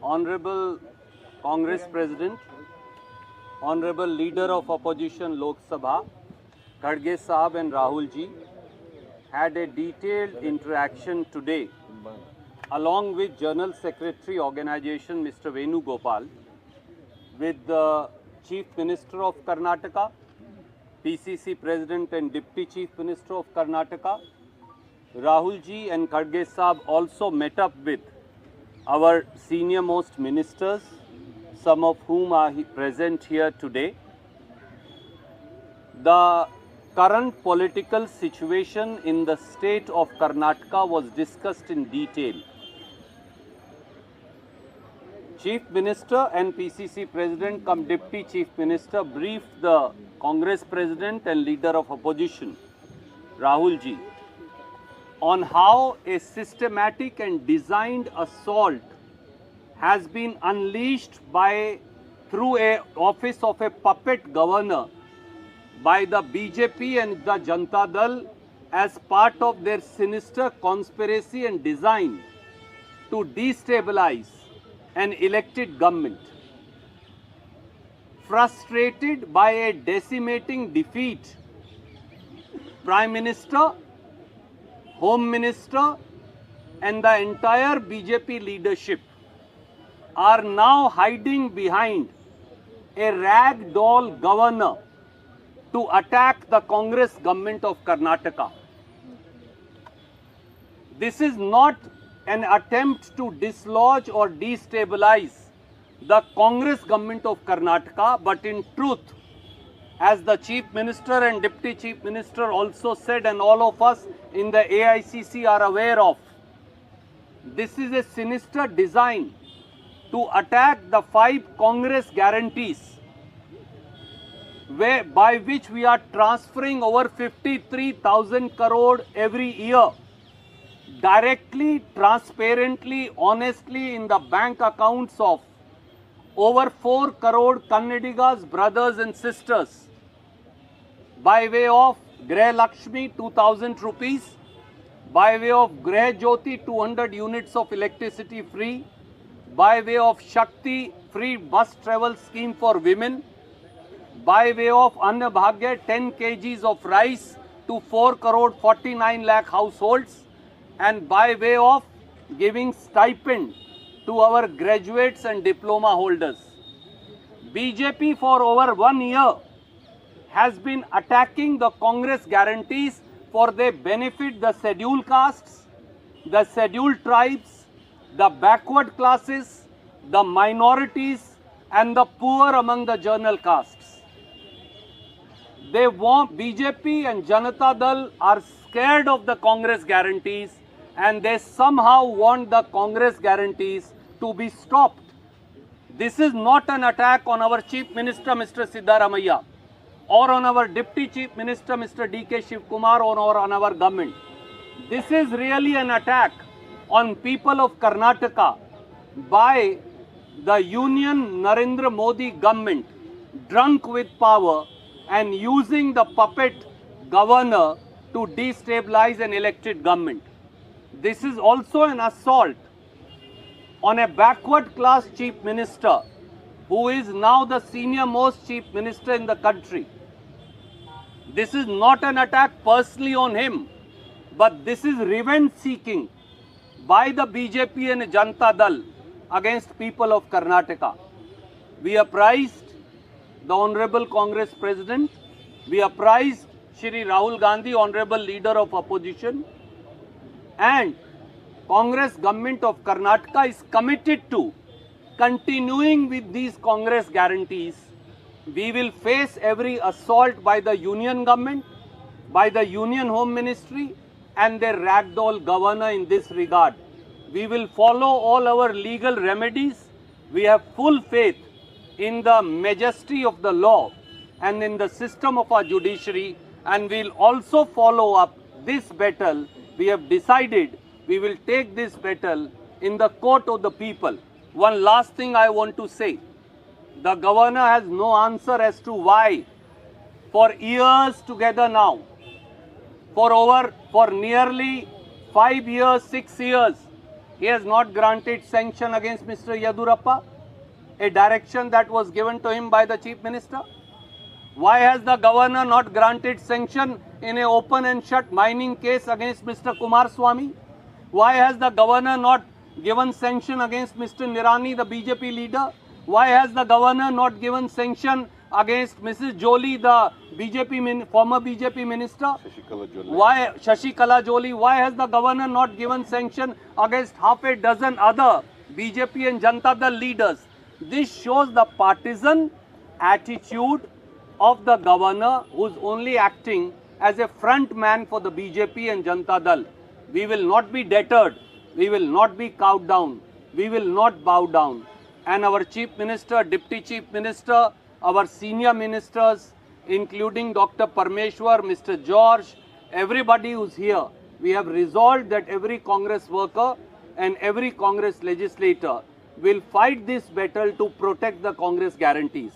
Honorable Congress President, Honorable Leader of Opposition Lok Sabha, Khadge Sahab and Rahul ji had a detailed interaction today along with General Secretary Organization Mr. Venu Gopal with the Chief Minister of Karnataka, PCC President and Deputy Chief Minister of Karnataka. Rahul ji and Khadge Sahab also met up with our senior most ministers, some of whom are present here today. The current political situation in the state of Karnataka was discussed in detail. Chief Minister and PCC President cum Deputy Chief Minister briefed the Congress President and Leader of Opposition, Rahul ji, on how a systematic and designed assault has been unleashed through a office of a puppet governor by the BJP and the Janata Dal as part of their sinister conspiracy and design to destabilize an elected government. Frustrated by a decimating defeat, Prime Minister, Home Minister and the entire BJP leadership are now hiding behind a rag doll governor to attack the Congress government of Karnataka. This is not an attempt to dislodge or destabilize the Congress government of Karnataka, but in truth, as the Chief Minister and Deputy Chief Minister also said, and all of us in the AICC are aware of, this is a sinister design to attack the 5 Congress guarantees by which we are transferring over 53,000 crore every year directly, transparently, honestly in the bank accounts of over 4 crore Kannadigas, brothers and sisters, by way of Greh Lakshmi 2,000 rupees, by way of Greh Jyoti 200 units of electricity free, by way of Shakti free bus travel scheme for women, by way of Anna Bhagya 10 kgs of rice to 4 crore 49 lakh households, and by way of giving stipend to our graduates and diploma holders. BJP for over 1 year has been attacking the Congress guarantees for they benefit the scheduled castes, the scheduled tribes, the backward classes, the minorities and the poor among the general castes. They want BJP and Janata Dal are scared of the Congress guarantees and they somehow want the Congress guarantees to be stopped. This is not an attack on our Chief Minister Mr. Siddaramaiah or on our Deputy Chief Minister Mr. D.K. Shivkumar or on our government. This is really an attack on people of Karnataka by the Union Narendra Modi government drunk with power and using the puppet governor to destabilize an elected government. This is also an assault on a backward class chief minister who is now the senior most chief minister in the country. This is not an attack personally on him, but this is revenge seeking by the BJP and Janata Dal against people of Karnataka. We apprised the Honorable Congress President, we apprised Shri Rahul Gandhi, Honorable Leader of Opposition, and Congress government of Karnataka is committed to continuing with these Congress guarantees. We will face every assault by the Union government, by the Union Home Ministry and their ragdoll governor in this regard. We will follow all our legal remedies. We have full faith in the majesty of the law and in the system of our judiciary, and we'll also follow up this battle. We have decided we will take this battle in the court of the people. One last thing I want to say. The governor has no answer as to why for years together now, for nearly 5 years, 6 years, He has not granted sanction against Mr. Yadurappa, a direction that was given to him by the Chief Minister. Why has the governor not granted sanction in an open and shut mining case against Mr. Kumaraswamy? Why has the governor not given sanction against Mr. Nirani, the BJP leader? Why has the governor not given sanction against Mrs. Jolie, the former BJP minister? Why Shashikala Jolie? Why has the governor not given sanction against half a dozen other BJP and Janata Dal leaders? This shows the partisan attitude of the governor, who is only acting as a front man for the BJP and Janata Dal. We will not be deterred. We will not be cowed down. We will not bow down. And our Chief Minister, Deputy Chief Minister, our senior ministers, including Dr. Parmeshwar, Mr. George, everybody who's here, we have resolved that every Congress worker and every Congress legislator will fight this battle to protect the Congress guarantees.